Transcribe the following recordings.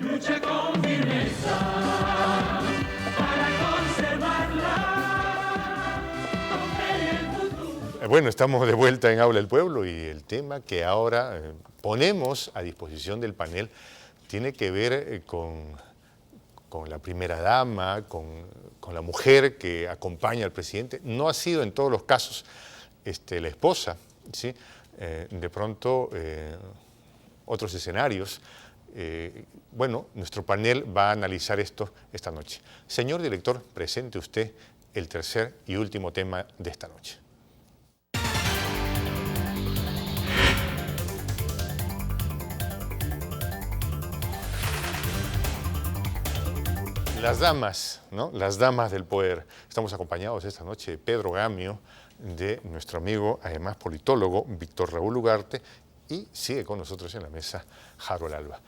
lucha con firmeza para conservarla. Bueno, estamos de vuelta en Habla el Pueblo y el tema que ahora ponemos a disposición del panel tiene que ver con la primera dama, con la mujer que acompaña al presidente. No ha sido en todos los casos la esposa, ¿sí? De pronto otros escenarios. Bueno, nuestro panel va a analizar esto esta noche. Señor director, presente usted el tercer y último tema de esta noche. Las damas, ¿no? Las damas del poder. Estamos acompañados esta noche de Pedro Gamio, de nuestro amigo, además politólogo, Víctor Raúl Ugarte, y sigue con nosotros en la mesa Harold Alba.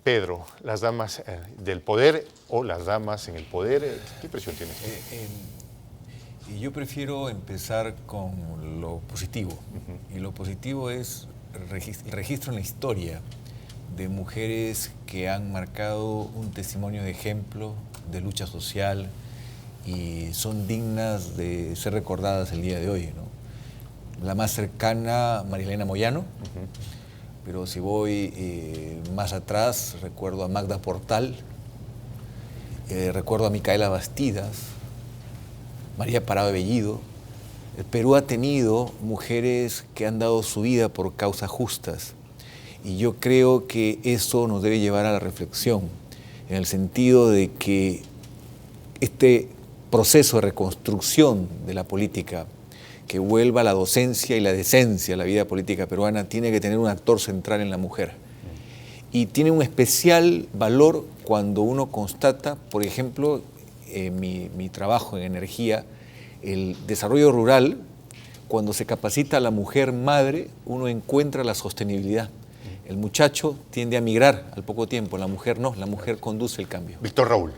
Pedro, las damas del poder o las damas en el poder, ¿qué impresión tienes? Yo prefiero empezar con lo positivo. Y lo positivo es el registro en la historia de mujeres que han marcado un testimonio de ejemplo, de lucha social, y son dignas de ser recordadas el día de hoy, ¿no? La más cercana, Marilena Moyano, pero si voy más atrás, recuerdo a Magda Portal, recuerdo a Micaela Bastidas, María Parado de Bellido. El Perú ha tenido mujeres que han dado su vida por causas justas. Y yo creo que eso nos debe llevar a la reflexión, en el sentido de que este proceso de reconstrucción de la política, que vuelva a la docencia y la decencia a la vida política peruana, tiene que tener un actor central en la mujer. Y tiene un especial valor cuando uno constata, por ejemplo, mi trabajo en energía, el desarrollo rural, cuando se capacita a la mujer madre, uno encuentra la sostenibilidad. El muchacho tiende a migrar al poco tiempo, la mujer no, la mujer conduce el cambio. Víctor Raúl.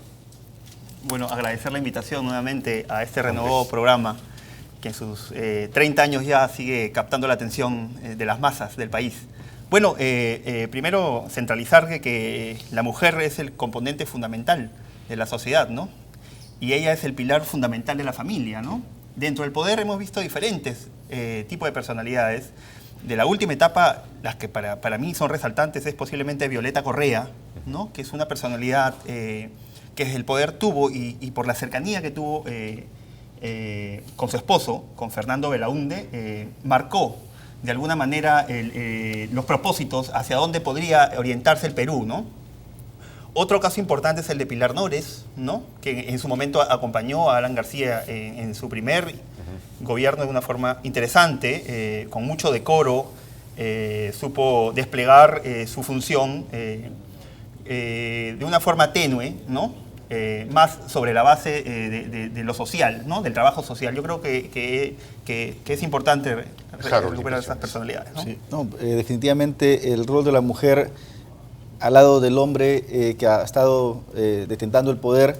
Bueno, agradecer la invitación nuevamente a este renovado programa que en sus 30 años ya sigue captando la atención de las masas del país. Bueno, primero centralizar que la mujer es el componente fundamental de la sociedad, ¿no? Y ella es el pilar fundamental de la familia, ¿no? Dentro del poder hemos visto diferentes tipos de personalidades. De la última etapa, las que para mí son resaltantes es posiblemente Violeta Correa, ¿no? Que es una personalidad que el poder tuvo y por la cercanía que tuvo con su esposo, con Fernando Belaúnde, marcó de alguna manera los propósitos hacia dónde podría orientarse el Perú, ¿no? Otro caso importante es el de Pilar Nores, ¿no? Que en su momento acompañó a Alan García en su primer gobierno de una forma interesante, con mucho decoro, supo desplegar su función de una forma tenue, ¿no? Más sobre la base de lo social, ¿no? Del trabajo social. Yo creo que es importante recuperar esas personalidades, ¿no? Sí, no, definitivamente el rol de la mujer al lado del hombre que ha estado detentando el poder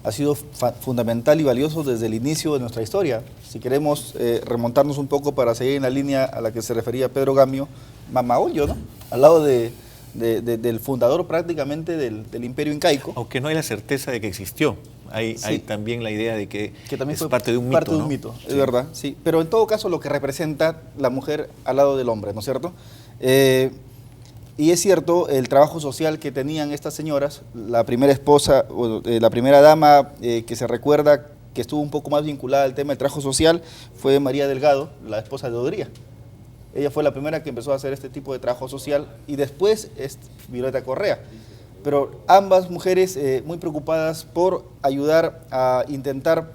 ha sido fundamental y valioso desde el inicio de nuestra historia. Si queremos remontarnos un poco para seguir en la línea a la que se refería Pedro Gamio, Mama Ollo, ¿no? Al lado del fundador prácticamente del Imperio Incaico. Aunque no hay la certeza de que existió. Hay también la idea de que también es parte de un mito. Parte de un mito, es verdad, sí. Pero en todo caso lo que representa la mujer al lado del hombre, ¿no es cierto? Y es cierto, el trabajo social que tenían estas señoras, la primera esposa, la primera dama que se recuerda que estuvo un poco más vinculada al tema del trabajo social, fue María Delgado, la esposa de Odría. Ella fue la primera que empezó a hacer este tipo de trabajo social y después es Violeta Correa. Pero ambas mujeres muy preocupadas por ayudar a intentar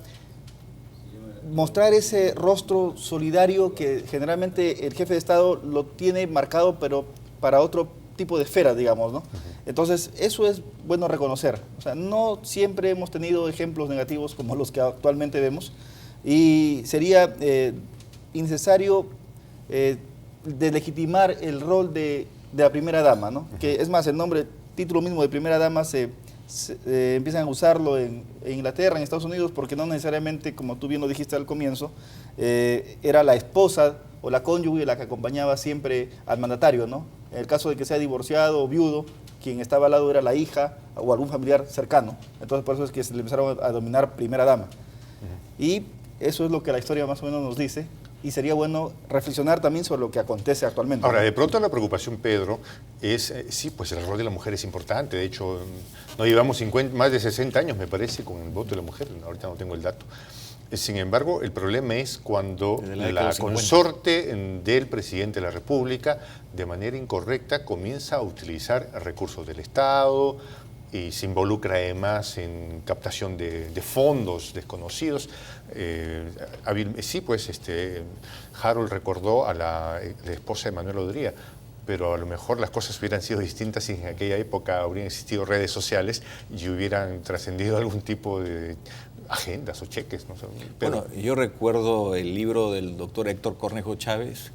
mostrar ese rostro solidario que generalmente el jefe de Estado lo tiene marcado, pero para otro tipo de esfera, digamos, ¿no? Entonces, eso es bueno reconocer. O sea, no siempre hemos tenido ejemplos negativos como los que actualmente vemos y sería innecesario delegitimar el rol de la primera dama, ¿no? Que es más, el título mismo de primera dama empiezan a usarlo en Inglaterra, en Estados Unidos, porque no necesariamente, como tú bien lo dijiste al comienzo, era la esposa o la cónyuge la que acompañaba siempre al mandatario, ¿no? En el caso de que sea divorciado o viudo, quien estaba al lado era la hija o algún familiar cercano. Entonces por eso es que se le empezaron a denominar primera dama. Y eso es lo que la historia más o menos nos dice. Y sería bueno reflexionar también sobre lo que acontece actualmente. Ahora, de pronto la preocupación, Pedro, es, sí, pues el rol de la mujer es importante. De hecho, no llevamos más de 60 años, me parece, con el voto de la mujer. Ahorita no tengo el dato. Sin embargo, el problema es cuando la consorte del presidente de la República, de manera incorrecta, comienza a utilizar recursos del Estado y se involucra además en captación de fondos desconocidos. Sí, pues Harold recordó a la esposa de Manuel Odría, pero a lo mejor las cosas hubieran sido distintas si en aquella época habrían existido redes sociales y hubieran trascendido algún tipo de agendas o cheques. No sé, bueno, yo recuerdo el libro del doctor Héctor Cornejo Chávez,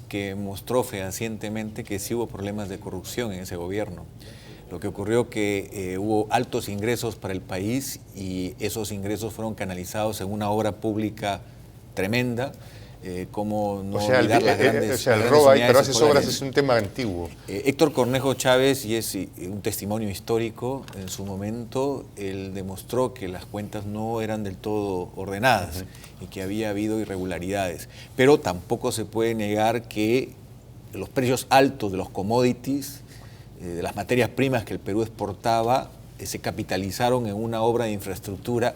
que mostró fehacientemente que sí hubo problemas de corrupción en ese gobierno. Lo que ocurrió que hubo altos ingresos para el país y esos ingresos fueron canalizados en una obra pública tremenda, como no olvidar las grandes el robo ahí, pero haces obras es un tema antiguo. Héctor Cornejo Chávez, y es un testimonio histórico, en su momento él demostró que las cuentas no eran del todo ordenadas y que había habido irregularidades, pero tampoco se puede negar que los precios altos de los commodities, de las materias primas que el Perú exportaba, se capitalizaron en una obra de infraestructura,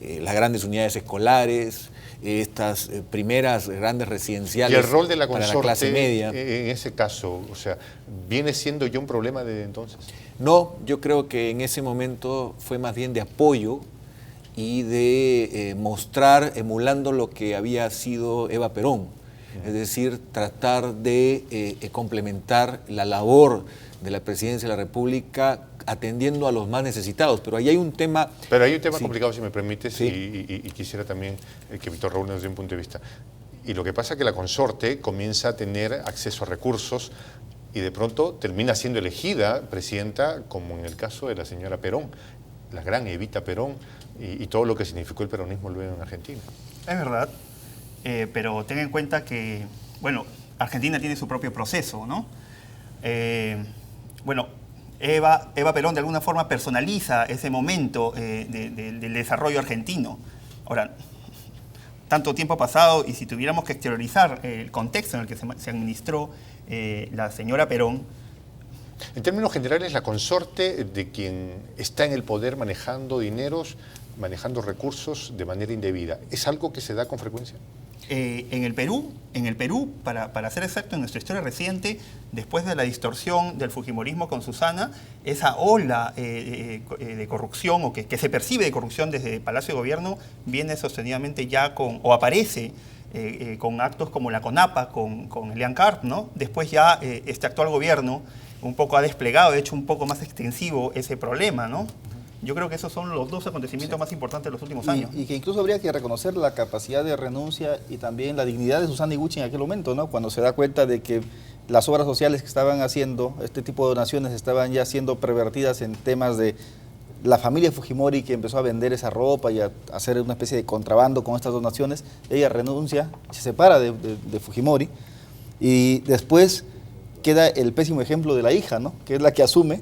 las grandes unidades escolares, estas primeras grandes residenciales. ¿Y el rol de la para consorte la clase media? En ese caso, o sea, viene siendo ya un problema desde entonces? No, yo creo que en ese momento fue más bien de apoyo y de mostrar, emulando lo que había sido Eva Perón, es decir, tratar de complementar la labor de la Presidencia de la República atendiendo a los más necesitados. Pero ahí hay un tema... Pero hay un tema complicado, si me permites, sí. y quisiera también que Víctor Raúl nos dé un punto de vista. Y lo que pasa es que la consorte comienza a tener acceso a recursos y de pronto termina siendo elegida presidenta, como en el caso de la señora Perón, la gran Evita Perón, y todo lo que significó el peronismo luego en Argentina. Es verdad, pero ten en cuenta que, bueno, Argentina tiene su propio proceso, ¿no? Bueno, Eva Perón de alguna forma personaliza ese momento del desarrollo argentino. Ahora, tanto tiempo ha pasado y si tuviéramos que exteriorizar el contexto en el que se administró la señora Perón. En términos generales, la consorte de quien está en el poder manejando dineros, manejando recursos de manera indebida, ¿es algo que se da con frecuencia? En el Perú, para ser exacto, en nuestra historia reciente, después de la distorsión del fujimorismo con Susana, esa ola de corrupción, o que se percibe de corrupción desde el Palacio de Gobierno, viene sostenidamente ya o aparece con actos como la CONAPA, con Elian Karp, ¿no? Después ya este actual gobierno un poco ha desplegado, ha hecho un poco más extensivo ese problema, ¿no? Yo creo que esos son los dos acontecimientos más importantes de los últimos años. Y que incluso habría que reconocer la capacidad de renuncia y también la dignidad de Susana Higuchi en aquel momento, ¿no? Cuando se da cuenta de que las obras sociales que estaban haciendo, este tipo de donaciones estaban ya siendo pervertidas en temas de la familia Fujimori, que empezó a vender esa ropa y a hacer una especie de contrabando con estas donaciones. Ella renuncia, se separa de Fujimori y después queda el pésimo ejemplo de la hija, ¿no? Que es la que asume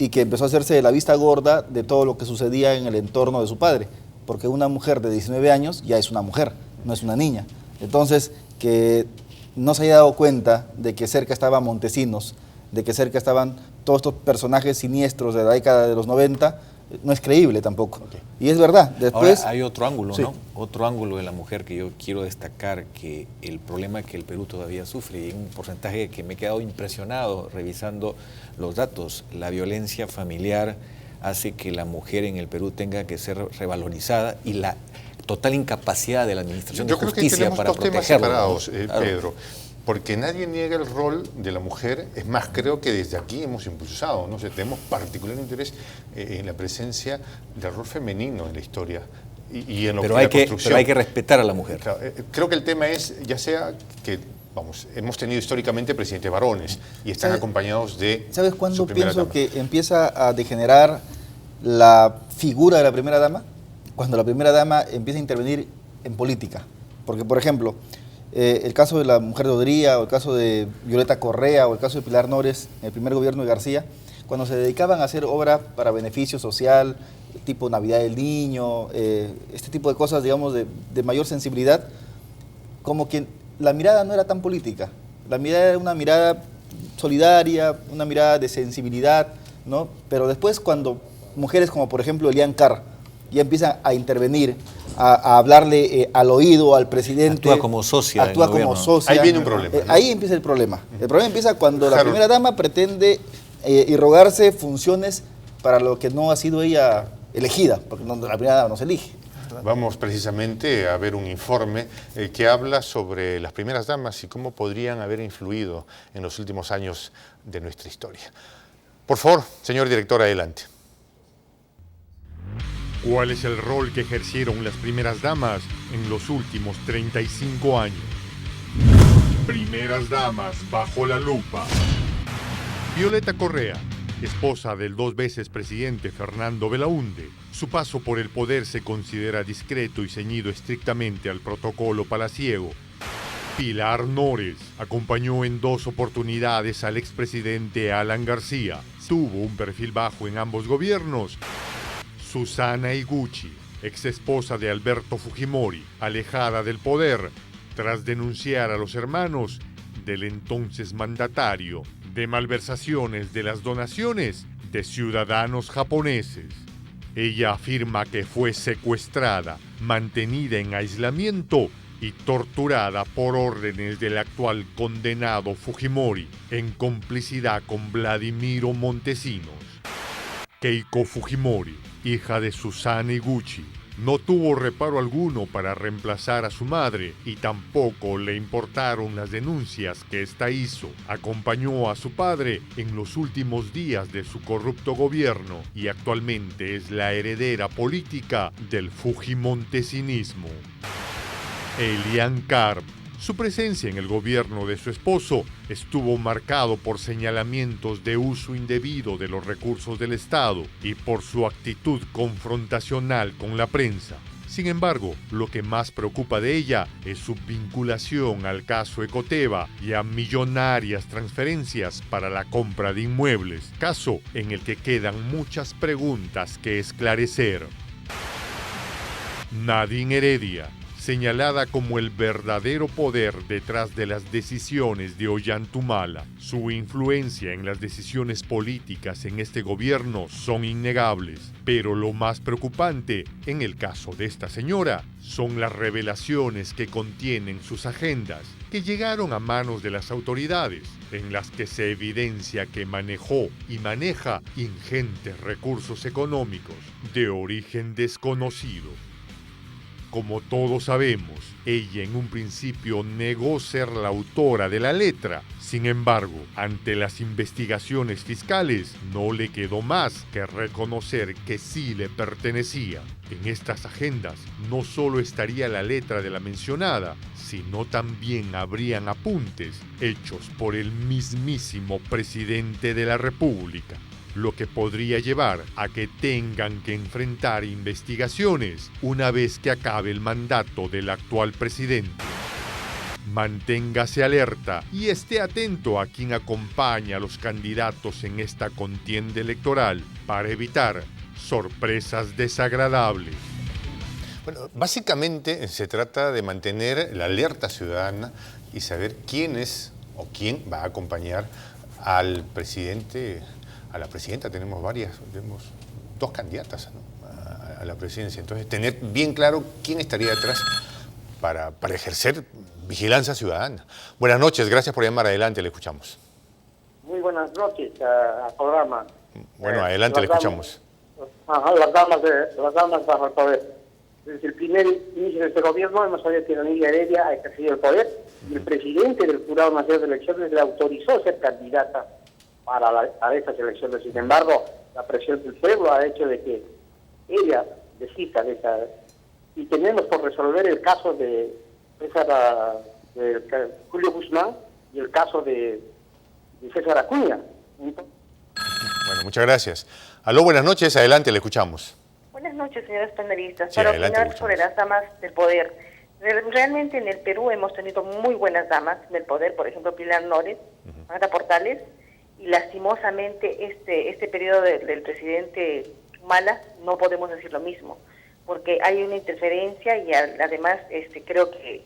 y que empezó a hacerse de la vista gorda de todo lo que sucedía en el entorno de su padre, porque una mujer de 19 años ya es una mujer, no es una niña. Entonces, que no se haya dado cuenta de que cerca estaban Montesinos, de que cerca estaban todos estos personajes siniestros de la década de los 90, no es creíble tampoco. Okay. Y es verdad. Después, ahora hay otro ángulo, sí, ¿no? Otro ángulo de la mujer que yo quiero destacar, que el problema que el Perú todavía sufre, y un porcentaje que me he quedado impresionado revisando los datos, la violencia familiar hace que la mujer en el Perú tenga que ser revalorizada y la total incapacidad de la Administración de Justicia para protegerla. Yo creo que tenemos dos temas separados, Pedro. Porque nadie niega el rol de la mujer, es más, creo que desde aquí hemos impulsado, ¿no? O sea, tenemos particular interés en la presencia del rol femenino en la historia y en lo que es la construcción. Pero hay que respetar a la mujer. Claro, creo que el tema es, ya sea que, vamos, hemos tenido históricamente presidentes varones y están acompañados de... ¿Sabes cuándo pienso que empieza a degenerar la figura de la primera dama? Cuando la primera dama empieza a intervenir en política. Porque, por ejemplo, el caso de la mujer de Odría, o el caso de Violeta Correa, o el caso de Pilar Nores, en el primer gobierno de García, cuando se dedicaban a hacer obra para beneficio social, tipo Navidad del Niño, este tipo de cosas, digamos, de mayor sensibilidad, como que la mirada no era tan política, la mirada era una mirada solidaria, una mirada de sensibilidad, ¿no? Pero después cuando mujeres como por ejemplo Elian Carr ya empiezan a intervenir, a hablarle al oído al presidente. Actúa como socia. Actúa como socia. Ahí viene un problema. ¿No? Ahí empieza el problema. El problema empieza cuando la primera dama pretende irrogarse funciones para lo que no ha sido ella elegida, porque la primera dama no se elige. Vamos precisamente a ver un informe que habla sobre las primeras damas y cómo podrían haber influido en los últimos años de nuestra historia. Por favor, señor director, adelante. ¿Cuál es el rol que ejercieron las primeras damas en los últimos 35 años? Primeras damas bajo la lupa. Violeta Correa, esposa del 2 veces presidente Fernando Belaúnde. Su paso por el poder se considera discreto y ceñido estrictamente al protocolo palaciego. Pilar Nores acompañó en 2 oportunidades al expresidente Alan García. Tuvo un perfil bajo en ambos gobiernos. Susana Higuchi, exesposa de Alberto Fujimori, alejada del poder tras denunciar a los hermanos del entonces mandatario de malversaciones de las donaciones de ciudadanos japoneses. Ella afirma que fue secuestrada, mantenida en aislamiento y torturada por órdenes del actual condenado Fujimori en complicidad con Vladimiro Montesinos. Keiko Fujimori, hija de Susana Higuchi, no tuvo reparo alguno para reemplazar a su madre y tampoco le importaron las denuncias que ésta hizo. Acompañó a su padre en los últimos días de su corrupto gobierno y actualmente es la heredera política del fujimontesinismo. Elian Carr. Su presencia en el gobierno de su esposo estuvo marcado por señalamientos de uso indebido de los recursos del Estado y por su actitud confrontacional con la prensa. Sin embargo, lo que más preocupa de ella es su vinculación al caso Ecoteva y a millonarias transferencias para la compra de inmuebles, caso en el que quedan muchas preguntas que esclarecer. Nadine Heredia, señalada como el verdadero poder detrás de las decisiones de Ollantumala. Su influencia en las decisiones políticas en este gobierno son innegables, pero lo más preocupante en el caso de esta señora son las revelaciones que contienen sus agendas, que llegaron a manos de las autoridades, en las que se evidencia que manejó y maneja ingentes recursos económicos de origen desconocido. Como todos sabemos, ella en un principio negó ser la autora de la letra. Sin embargo, ante las investigaciones fiscales, no le quedó más que reconocer que sí le pertenecía. En estas agendas no solo estaría la letra de la mencionada, sino también habrían apuntes hechos por el mismísimo presidente de la República, lo que podría llevar a que tengan que enfrentar investigaciones una vez que acabe el mandato del actual presidente. Manténgase alerta y esté atento a quien acompaña a los candidatos en esta contienda electoral para evitar sorpresas desagradables. Bueno, básicamente se trata de mantener la alerta ciudadana y saber quién es o quién va a acompañar al presidente. A la presidenta tenemos 2 candidatas, ¿no?, a la presidencia. Entonces, tener bien claro quién estaría detrás para ejercer vigilancia ciudadana. Buenas noches, gracias por llamar. Adelante, le escuchamos. Muy buenas noches al programa. Bueno, adelante, le escuchamos. Las damas bajo el poder. Desde el primer inicio de este gobierno hemos sabido que Nadine Heredia ha ejercido el poder y el presidente del Jurado Nacional de Elecciones le autorizó a ser candidata para estas elecciones. Sin embargo, la presión del pueblo ha hecho de que ella desista de esa. Y tenemos por resolver el caso de Julio Guzmán y el caso de César Acuña. Bueno, muchas gracias. Aló, buenas noches, adelante, le escuchamos. Buenas noches, señores panelistas. Sí, Para adelante, opinar sobre las damas del poder. Realmente en el Perú hemos tenido muy buenas damas del poder, por ejemplo Pilar Nores, Magda Portales, y lastimosamente este periodo del presidente Humala no podemos decir lo mismo, porque hay una interferencia y además creo que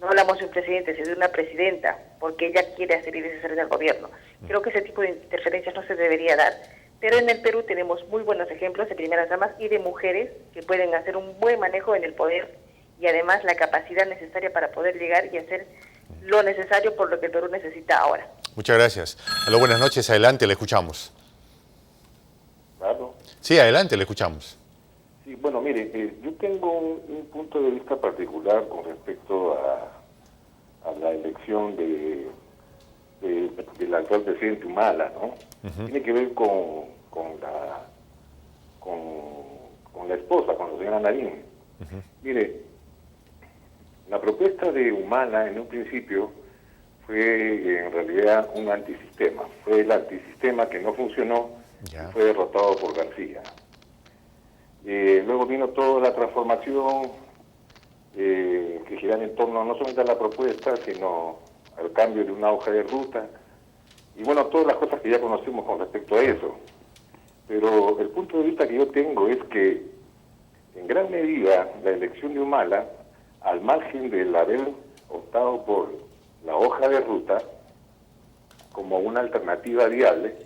no hablamos de un presidente, sino de una presidenta, porque ella quiere hacer y deshacer en el gobierno. Creo que ese tipo de interferencias no se debería dar. Pero en el Perú tenemos muy buenos ejemplos de primeras damas y de mujeres que pueden hacer un buen manejo en el poder y además la capacidad necesaria para poder llegar y hacer lo necesario por lo que el Perú necesita ahora. Muchas gracias. Aló, buenas noches. Adelante, le escuchamos. Claro. Sí, adelante, le escuchamos. Sí, bueno, mire, yo tengo un punto de vista particular con respecto a la elección del actual presidente Humala, ¿no? Tiene que ver con la esposa, con la señora Nariño. Mire, la propuesta de Humala en un principio fue en realidad un antisistema. Fue el antisistema que no funcionó y fue derrotado por García. Luego vino toda la transformación que giraba en torno no solamente a la propuesta, sino al cambio de una hoja de ruta. Y bueno, todas las cosas que ya conocemos con respecto a eso. Pero el punto de vista que yo tengo es que, en gran medida, la elección de Humala, al margen del haber optado por la hoja de ruta como una alternativa viable,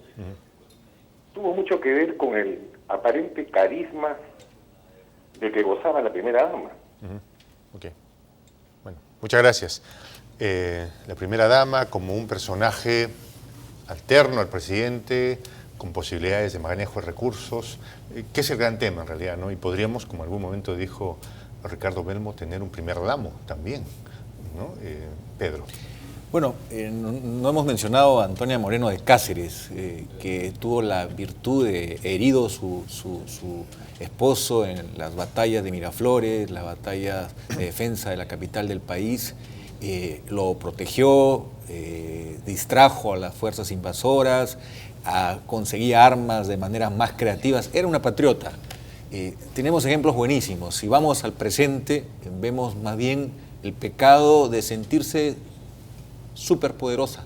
tuvo mucho que ver con el aparente carisma de que gozaba la primera dama. Ok. Bueno, muchas gracias. La primera dama como un personaje alterno al presidente, con posibilidades de manejo de recursos, que es el gran tema en realidad, ¿no? Y podríamos, como en algún momento dijo Ricardo Belmo, tener un primer damo también, ¿no? Pedro. Bueno, no hemos mencionado a Antonia Moreno de Cáceres, que tuvo la virtud de herido su esposo en las batallas de Miraflores, las batallas de defensa de la capital del país. Lo protegió, distrajo a las fuerzas invasoras, conseguía armas de maneras más creativas. Era una patriota. Tenemos ejemplos buenísimos. Si vamos al presente, vemos más bien el pecado de sentirse superpoderosa,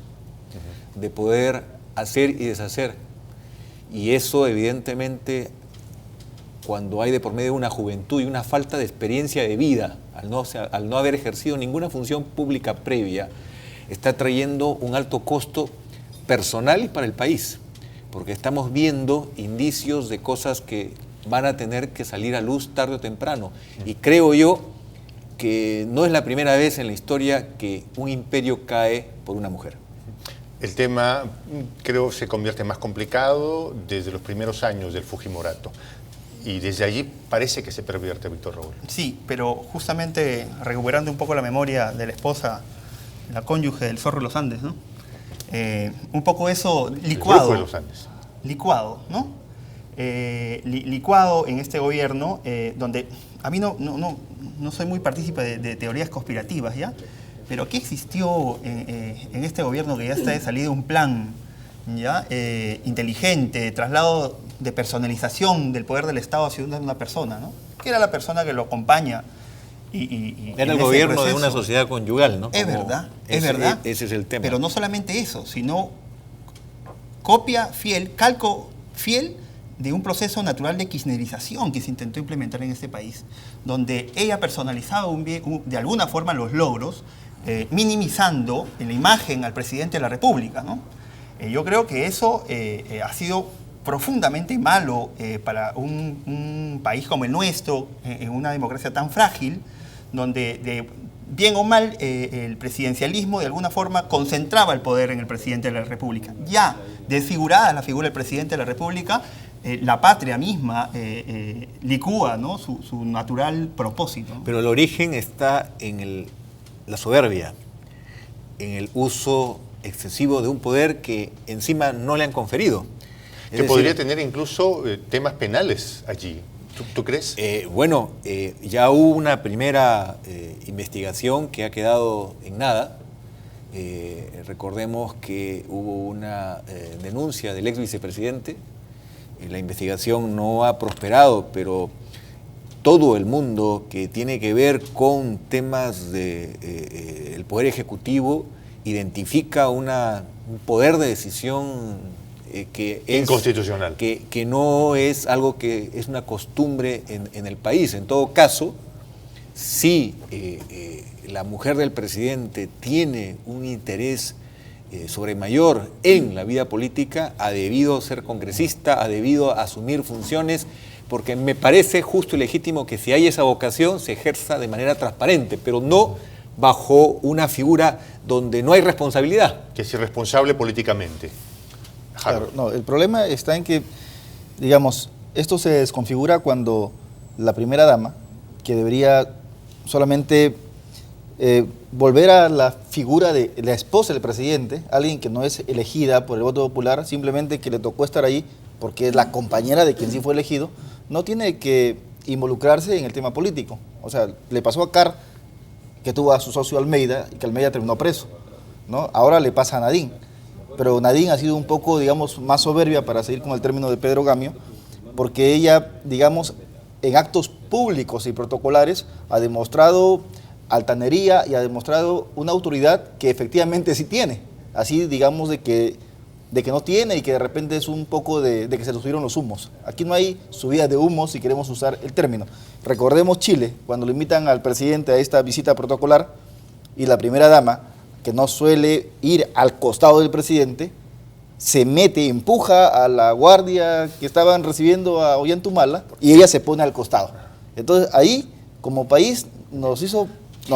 de poder hacer y deshacer. Y eso, evidentemente, cuando hay de por medio una juventud y una falta de experiencia de vida, al no haber ejercido ninguna función pública previa, está trayendo un alto costo personal y para el país, porque estamos viendo indicios de cosas que van a tener que salir a luz tarde o temprano. Y creo yo que no es la primera vez en la historia que un imperio cae por una mujer. El tema, creo, se convierte más complicado desde los primeros años del Fujimorato. Y desde allí parece que se pervierte, Víctor Raúl. Sí, pero justamente recuperando un poco la memoria de la esposa, la cónyuge del Zorro de los Andes, ¿no? Un poco eso licuado. El Brujo de los Andes. Licuado, ¿no? Licuado en este gobierno, donde a mí no soy muy partícipe de teorías conspirativas, ¿ya? Pero aquí existió en este gobierno que ya está de salida un plan, ¿ya? Inteligente, traslado de personalización del poder del Estado hacia una persona, ¿no? Que era la persona que lo acompaña. Era el gobierno de una sociedad conyugal, ¿no? Es verdad, es verdad. Ese es el tema. Pero no solamente eso, sino copia fiel, calco fiel de un proceso natural de kirchnerización que se intentó implementar en este país, donde ella personalizaba de alguna forma los logros, minimizando en la imagen al presidente de la República, ¿no? Yo creo que eso ha sido profundamente malo para un país como el nuestro, en una democracia tan frágil, donde bien o mal el presidencialismo de alguna forma concentraba el poder en el presidente de la República. Ya desfigurada la figura del presidente de la República, la patria misma licúa, ¿no? su natural propósito. Pero el origen está en la soberbia, en el uso excesivo de un poder que encima no le han conferido. Que podría tener incluso temas penales allí. ¿Tú crees? Bueno, ya hubo una primera investigación que ha quedado en nada. Recordemos que hubo una denuncia del ex vicepresidente. La investigación no ha prosperado, pero todo el mundo que tiene que ver con temas del Poder Ejecutivo identifica un poder de decisión que es inconstitucional. Que no es algo que es una costumbre en el país. En todo caso, si la mujer del presidente tiene un interés sobremayor en la vida política, ha debido ser congresista, ha debido asumir funciones, porque me parece justo y legítimo que si hay esa vocación se ejerza de manera transparente, pero no bajo una figura donde no hay responsabilidad. Que es irresponsable políticamente. Claro, no, el problema está en que, digamos, esto se desconfigura cuando la primera dama, que debería solamente volver a la figura de la esposa del presidente, alguien que no es elegida por el voto popular, simplemente que le tocó estar ahí porque es la compañera de quien sí fue elegido, no tiene que involucrarse en el tema político. O sea, le pasó a Carr, que tuvo a su socio Almeida, y que Almeida terminó preso, ¿no? Ahora le pasa a Nadine. Pero Nadine ha sido un poco, digamos, más soberbia, para seguir con el término de Pedro Gamio, porque ella, digamos, en actos públicos y protocolares ha demostrado altanería y ha demostrado una autoridad que efectivamente sí tiene. Así, digamos, de que no tiene y que de repente es un poco de que se le subieron los humos. Aquí no hay subida de humos, si queremos usar el término. Recordemos Chile, cuando le invitan al presidente a esta visita protocolar y la primera dama, que no suele ir al costado del presidente, se mete, empuja a la guardia que estaban recibiendo a Ollantumala y ella se pone al costado. Entonces ahí, como país, nos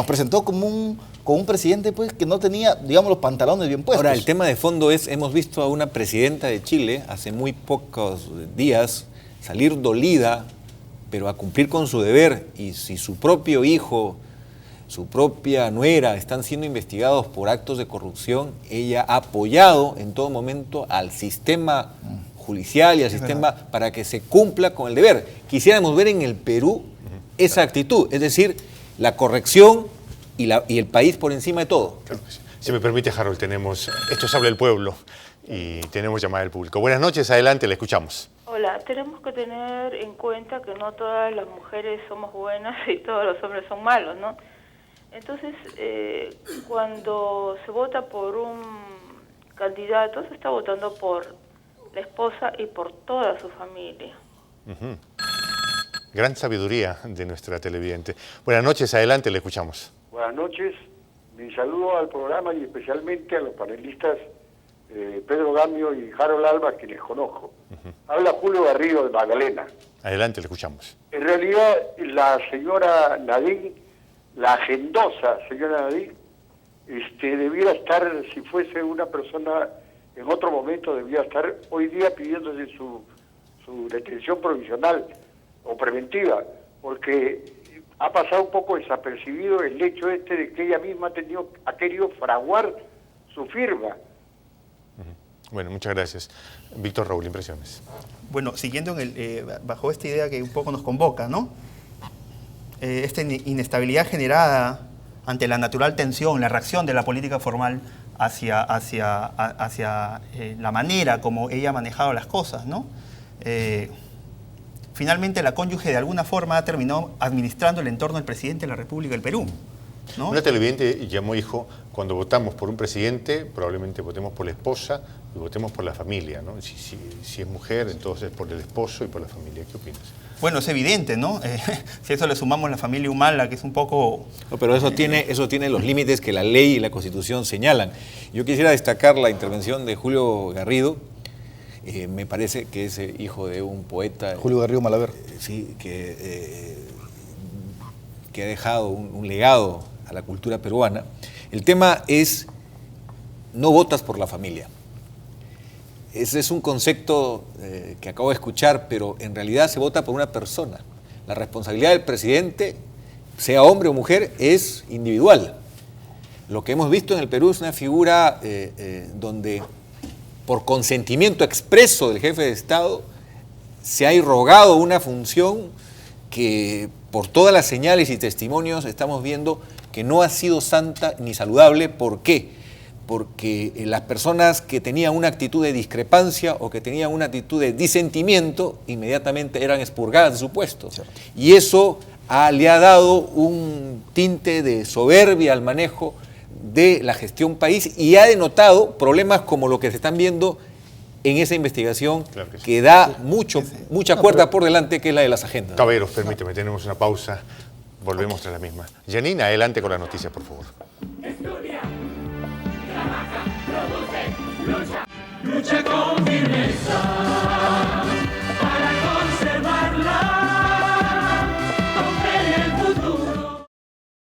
presentó como un presidente pues que no tenía, digamos, los pantalones bien puestos. Ahora, el tema de fondo es, hemos visto a una presidenta de Chile hace muy pocos días salir dolida, pero a cumplir con su deber, y si su propio hijo, su propia nuera están siendo investigados por actos de corrupción, ella ha apoyado en todo momento al sistema judicial y al sistema para que se cumpla con el deber. Quisiéramos ver en el Perú esa actitud, es decir, la corrección y el país por encima de todo. Claro que sí. Si me permite, Harold, esto se habla del pueblo y tenemos llamada del público. Buenas noches, adelante, le escuchamos. Hola, tenemos que tener en cuenta que no todas las mujeres somos buenas y todos los hombres son malos, ¿no? Entonces, cuando se vota por un candidato, se está votando por la esposa y por toda su familia. Gran sabiduría de nuestra televidente. Buenas noches, adelante, le escuchamos. Buenas noches, mi saludo al programa y especialmente a los panelistas Pedro Gamio y Harold Alba, que les conozco. Habla Julio Garrido de Magdalena. Adelante, le escuchamos. En realidad, la señora Nadine, la agendosa señora Nadine, debiera estar, si fuese una persona en otro momento, debía estar hoy día pidiéndose su detención provisional o preventiva, porque ha pasado un poco desapercibido el hecho de que ella misma ha querido fraguar su firma. Bueno, muchas gracias. Víctor Raúl, impresiones. Bueno, siguiendo bajo esta idea que un poco nos convoca, ¿no? Esta inestabilidad generada ante la natural tensión, la reacción de la política formal hacia la manera como ella ha manejado las cosas, ¿no? Finalmente la cónyuge de alguna forma ha terminado administrando el entorno del presidente de la República del Perú, ¿no? Una televidente llamó, dijo, cuando votamos por un presidente, probablemente votemos por la esposa y votemos por la familia, ¿no? Si es mujer, entonces por el esposo y por la familia. ¿Qué opinas? Bueno, es evidente, ¿no? Si a eso le sumamos la familia humana, que es un poco... No, pero eso tiene los límites que la ley y la Constitución señalan. Yo quisiera destacar la intervención de Julio Garrido. Me parece que es hijo de un poeta... Julio Garrido Malaver. Sí, que ha dejado un legado a la cultura peruana. El tema es, no votas por la familia. Ese es un concepto que acabo de escuchar, pero en realidad se vota por una persona. La responsabilidad del presidente, sea hombre o mujer, es individual. Lo que hemos visto en el Perú es una figura donde, por consentimiento expreso del jefe de Estado, se ha irrogado una función que, por todas las señales y testimonios, estamos viendo que no ha sido santa ni saludable. ¿Por qué? porque las personas que tenían una actitud de discrepancia o que tenían una actitud de disentimiento inmediatamente eran expurgadas de su puesto. Y eso le ha dado un tinte de soberbia al manejo de la gestión país y ha denotado problemas como lo que se están viendo en esa investigación, claro que da mucha cuerda por delante, que es la de las agendas. Caballeros, permíteme, tenemos una pausa, volvemos tras la misma. Janina, adelante con la noticia, por favor. Estudia, trabaja, produce, lucha con firmeza.